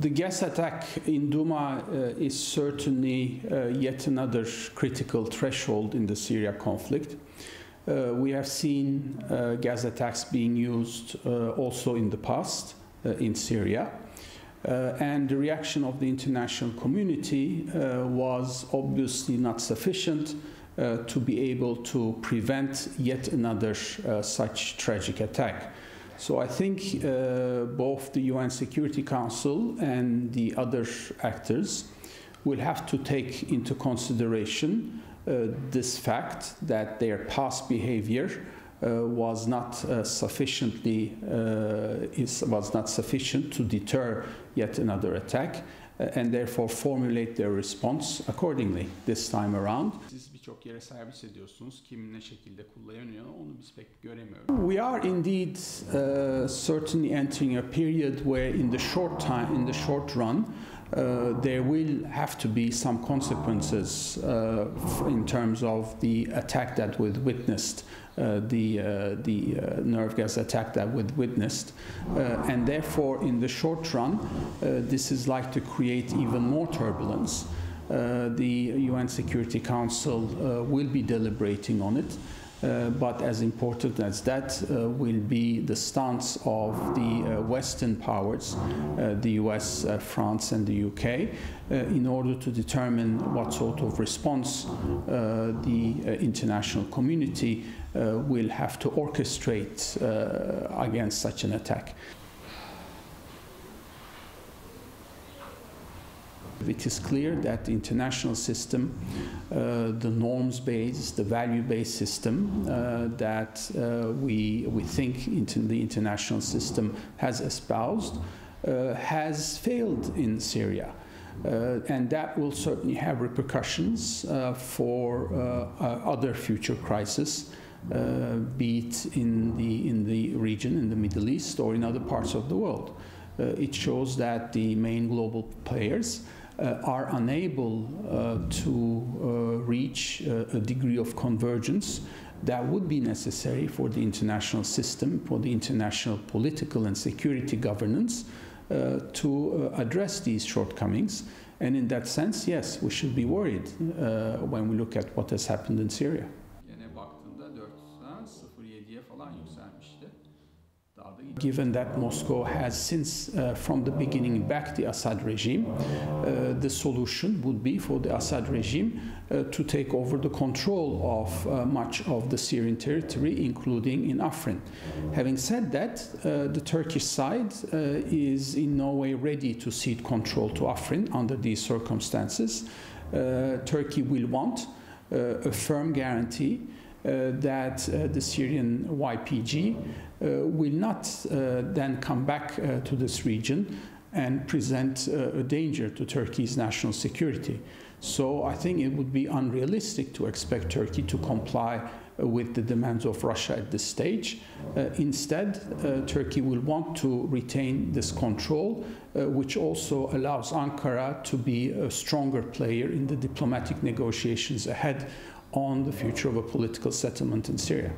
The gas attack in Douma is certainly yet another critical threshold in the Syria conflict. We have seen gas attacks being used also in the past in Syria. And the reaction of the international community was obviously not sufficient to be able to prevent yet another such tragic attack. So I think both the UN Security Council and the other actors will have to take into consideration this fact that their past behavior was not sufficient to deter yet another attack, and therefore formulate their response accordingly this time around. Birçok yere servis ediyorsunuz. Kim ne şekilde kullanıyor onu biz pek göremiyoruz. We are indeed certainly entering a period where in the short run, there will have to be some consequences in terms of the attack that we witnessed, the nerve gas attack that we witnessed, and therefore in the short run, this is like to create even more turbulence. The UN Security Council will be deliberating on it. But as important as that will be the stance of the Western powers, the US, France and the UK, in order to determine what sort of response the international community will have to orchestrate against such an attack. It is clear that the international system, the norms-based, the value-based system that we think the international system has espoused has failed in Syria. And that will certainly have repercussions for other future crises, be it in the region, in the Middle East, or in other parts of the world. It shows that the main global players are unable to reach a degree of convergence that would be necessary for the international system, for the international political and security governance to address these shortcomings. And in that sense, yes, we should be worried when we look at what has happened in Syria. Given that Moscow has since from the beginning backed the Assad regime, the solution would be for the Assad regime to take over the control of much of the Syrian territory, including in Afrin. Having said that, the Turkish side is in no way ready to cede control to Afrin under these circumstances. Turkey will want a firm guarantee that the Syrian YPG will not then come back to this region and present a danger to Turkey's national security. So I think it would be unrealistic to expect Turkey to comply with the demands of Russia at this stage. Instead, Turkey will want to retain this control, which also allows Ankara to be a stronger player in the diplomatic negotiations ahead on the future of a political settlement in Syria.